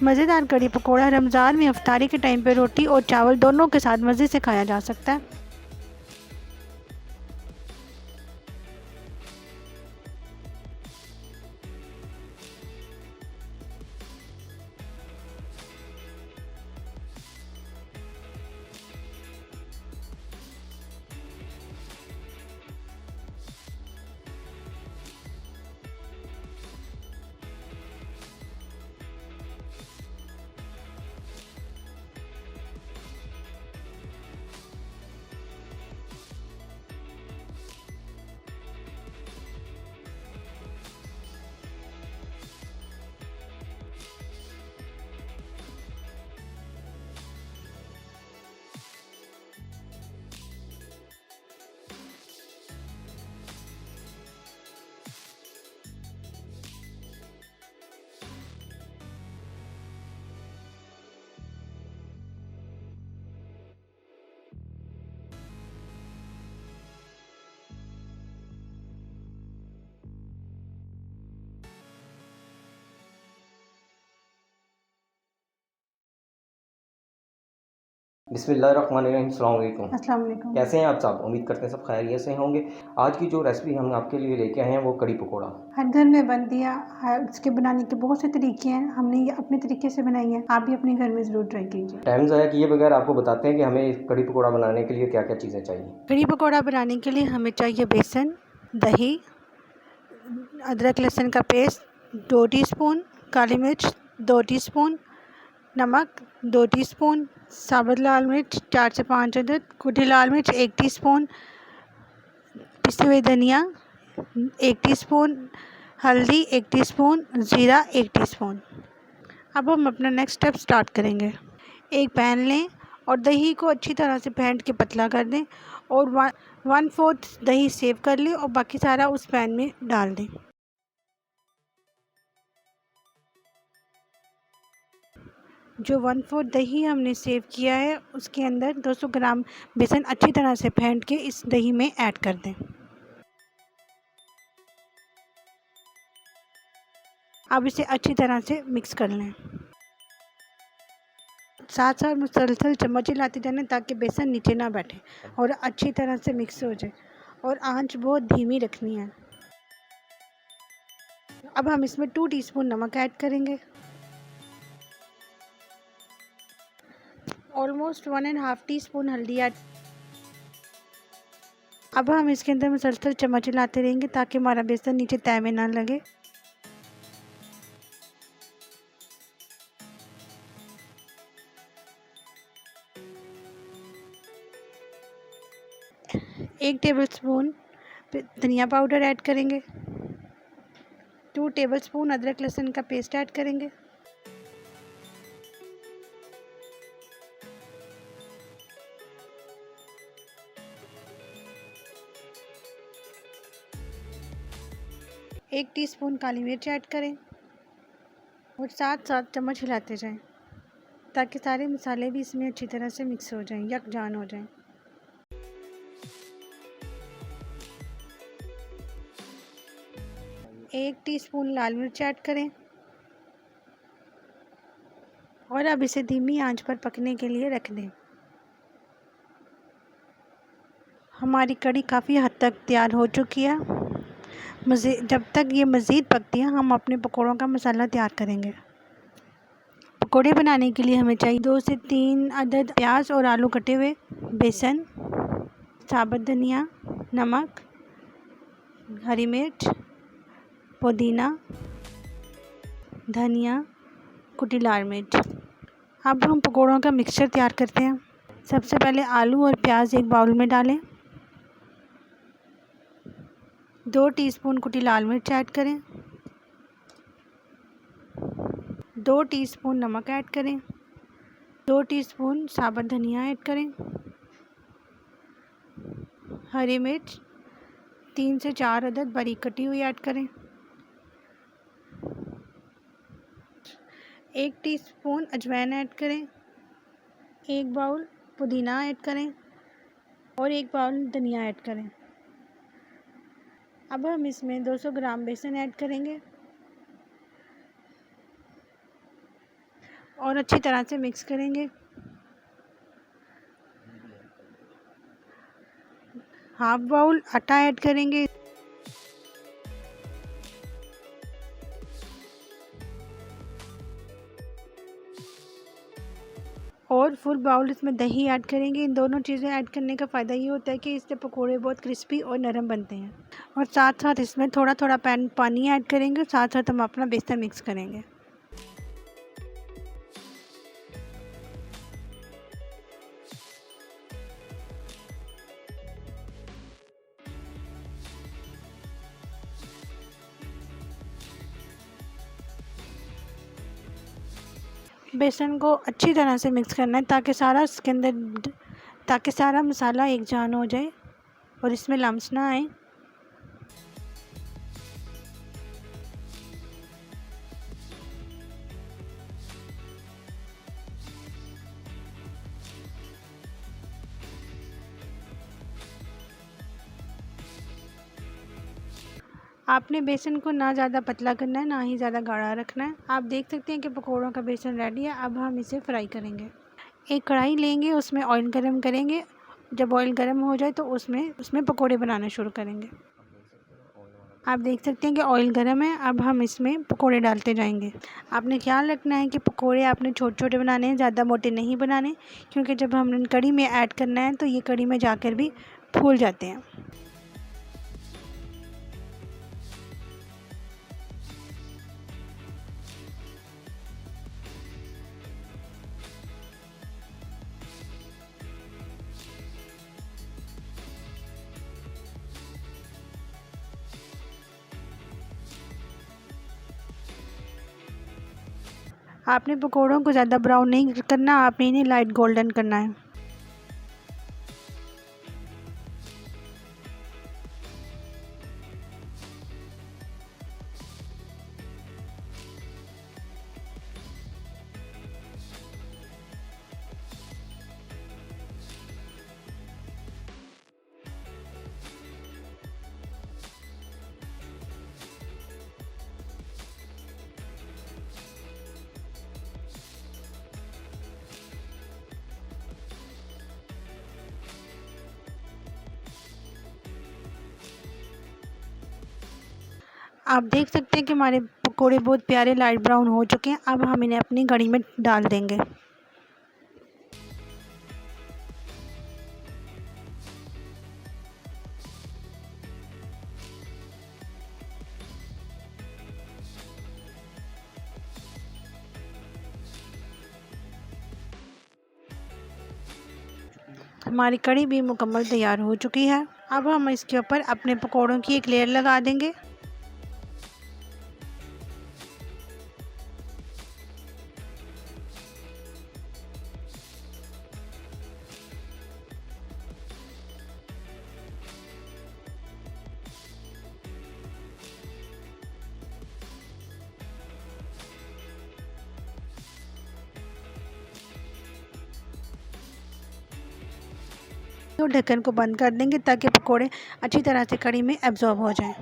मज़ेदार कढ़ी पकौड़ा रमज़ान में इफ्तारी के टाइम पे रोटी और चावल दोनों के साथ मज़े से खाया जा सकता है। बिस्मिल्लाहिर्रहमानिर्रहीम, अस्सलाम वालेकुम। अस्सलाम वालेकुम। कैसे हैं आप सब? उम्मीद करते हैं सब खैरियत से होंगे। आज की जो रेसिपी हम आपके लिए लेके आए हैं वो कढ़ी पकौड़ा। हर घर में बनती है, इसके बनाने के बहुत से तरीके हैं। हमने ये अपने तरीके से बनाई है, आप भी अपने घर में ज़रूर ट्राई कीजिए। टाइम ज़ाया किए बगैर आपको बताते हैं कि हमें कढ़ी पकौड़ा बनाने के लिए क्या क्या चीज़ें चाहिए। कढ़ी पकौड़ा बनाने के लिए हमें चाहिए बेसन, दही, अदरक लहसुन का पेस्ट 2 टीस्पून, काली मिर्च 2 टीस्पून, नमक 2 टीस्पून, साबुत लाल मिर्च 4 से 5 अदद, कुटी लाल मिर्च 1 टीस्पून, पिसे हुए धनिया 1 टीस्पून, हल्दी 1 टीस्पून, ज़ीरा 1 टीस्पून। अब हम अपना नेक्स्ट स्टेप स्टार्ट करेंगे। एक पैन लें और दही को अच्छी तरह से फेंट के पतला कर दें और 1/4 दही सेव कर लें और बाकी सारा उस पैन में डाल दें। जो 1/4 दही हमने सेव किया है उसके अंदर 200 ग्राम बेसन अच्छी तरह से फेंट के इस दही में ऐड कर दें। अब इसे अच्छी तरह से मिक्स कर लें। साथ साथ मुसलसल चम्मच हिलाते जाना ताकि बेसन नीचे ना बैठे और अच्छी तरह से मिक्स हो जाए और आंच बहुत धीमी रखनी है। अब हम इसमें 2 टीस्पून नमक ऐड करेंगे, ऑलमोस्ट 1.5 टीस्पून हल्दी ऐड। अब हम इसके अंदर मुसलसल चम्मच हिलाते रहेंगे ताकि हमारा बेसन नीचे तह में ना लगे। एक टेबलस्पून धनिया पाउडर ऐड करेंगे, 2 टेबलस्पून अदरक लहसुन का पेस्ट ऐड करेंगे, एक टीस्पून काली मिर्च ऐड करें और साथ साथ चम्मच हिलाते जाएं ताकि सारे मसाले भी इसमें अच्छी तरह से मिक्स हो जाएं, यकजान हो जाएं। एक टीस्पून लाल मिर्च ऐड करें और अब इसे धीमी आंच पर पकने के लिए रख दें। हमारी कढ़ी काफ़ी हद तक तैयार हो चुकी है। जब तक ये मज़ीद पकती है हम अपने पकौड़ों का मसाला तैयार करेंगे। पकौड़े बनाने के लिए हमें चाहिए 2 से 3 अदद प्याज और आलू कटे हुए, बेसन, साबुत धनिया, नमक, हरी मिर्च, पुदीना, धनिया, कुटी लाल मिर्च। अब हम पकौड़ों का मिक्सचर तैयार करते हैं। सबसे पहले आलू और प्याज एक बाउल में डालें, 2 टीस्पून कुटी लाल मिर्च ऐड करें, 2 टीस्पून नमक ऐड करें, 2 टीस्पून साबुत धनिया ऐड करें, हरी मिर्च 3 से 4 अदद बारीक कटी हुई ऐड करें, 1 टीस्पून अजवाइन ऐड करें, 1 बाउल पुदीना ऐड करें और 1 बाउल धनिया ऐड करें। अब हम इसमें 200 ग्राम बेसन ऐड करेंगे और अच्छी तरह से मिक्स करेंगे। हाफ बाउल आटा ऐड करेंगे और फुल बाउल इसमें दही ऐड करेंगे। इन दोनों चीज़ें ऐड करने का फ़ायदा ये होता है कि इससे पकोड़े बहुत क्रिस्पी और नरम बनते हैं। और साथ साथ इसमें थोड़ा थोड़ा पानी ऐड करेंगे, साथ साथ हम अपना बेसन मिक्स करेंगे। बेसन को अच्छी तरह से मिक्स करना है ताकि सारा मसाला एक जान हो जाए और इसमें लम्स ना आए। आपने बेसन को ना ज़्यादा पतला करना है, ना ही ज़्यादा गाढ़ा रखना है। आप देख सकते हैं कि पकोड़ों का बेसन रेडी है। अब हम इसे फ्राई करेंगे। एक कढ़ाई लेंगे, उसमें ऑयल गरम करेंगे। जब ऑयल गरम हो जाए तो उसमें पकोड़े बनाना शुरू करेंगे। आप देख सकते हैं कि ऑयल गरम है। अब हम इसमें पकोड़े डालते जाएंगे। आपने ख्याल रखना है कि पकोड़े आपने छोटे छोटे बनाने हैं, ज़्यादा मोटे नहीं बनाने, क्योंकि जब हमने कढ़ी में ऐड करना है तो ये कढ़ी में जाकर भी फूल जाते हैं। आपने पकोड़ों को ज़्यादा ब्राउन नहीं करना, आपने इन्हें लाइट गोल्डन करना है। आप देख सकते हैं कि हमारे पकोड़े बहुत प्यारे लाइट ब्राउन हो चुके हैं। अब हम इन्हें अपनी कढ़ी में डाल देंगे। हमारी कढ़ी भी मुकम्मल तैयार हो चुकी है। अब हम इसके ऊपर अपने पकोड़ों की एक लेयर लगा देंगे। तो ढक्कन को बंद कर देंगे ताकि पकोड़े अच्छी तरह से कढ़ी में एब्जॉर्ब हो जाएं।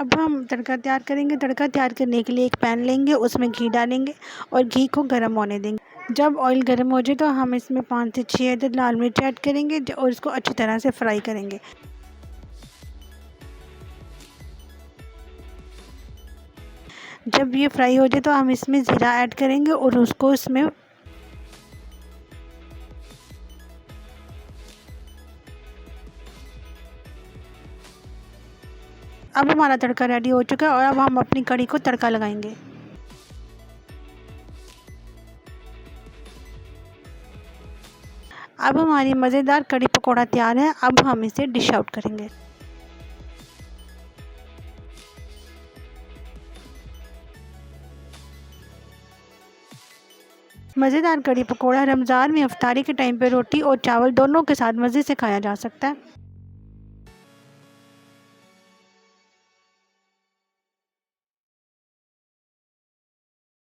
अब हम तड़का तैयार करेंगे। तड़का तैयार करने के लिए एक पैन लेंगे, उसमें घी डालेंगे और घी को गर्म होने देंगे। जब ऑयल गर्म हो जाए तो हम इसमें 5 से 6 अदद लाल मिर्च ऐड करेंगे और इसको अच्छी तरह से फ्राई करेंगे। जब ये फ्राई हो जाए तो हम इसमें ज़ीरा ऐड करेंगे और उसको इसमें अब हमारा तड़का रेडी हो चुका है और अब हम अपनी कढ़ी को तड़का लगाएंगे। अब हमारी मज़ेदार कढ़ी पकौड़ा तैयार है। अब हम इसे डिश आउट करेंगे। मज़ेदार कढ़ी पकौड़ा रमज़ान में इफ्तारी के टाइम पे रोटी और चावल दोनों के साथ मज़े से खाया जा सकता है।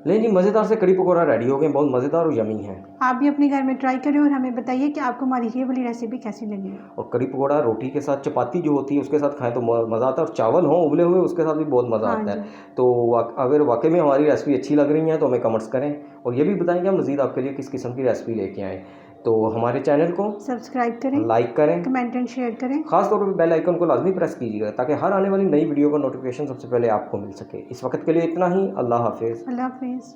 नहीं जी, मज़ेदार से कड़ी पकौड़ा रेडी हो गए, बहुत मज़ेदार और यमी है। आप भी अपने घर में ट्राई करें और हमें बताइए कि आपको हमारी ये वाली रेसिपी कैसी लगी। और कड़ी पकौड़ा रोटी के साथ, चपाती जो होती है उसके साथ खाएं तो मज़ा आता है, और चावल हों उबले हुए उसके साथ भी बहुत मज़ा हाँ आता जी। है। तो अगर वाकई में हमारी रेसिपी अच्छी लग रही है तो हमें कमेंट्स करें, और ये भी बताएं कि हम मज़ीद आपके लिए किस किस्म की रेसिपी लेके आएँ। तो हमारे चैनल को सब्सक्राइब करें, लाइक करें, कमेंट एंड शेयर करें। खास तौर पर बेल आइकन को लाजमी प्रेस कीजिएगा ताकि हर आने वाली नई वीडियो का नोटिफिकेशन सबसे पहले आपको मिल सके। इस वक्त के लिए इतना ही। अल्लाह हाफिज़। अल्लाह हाफिज़।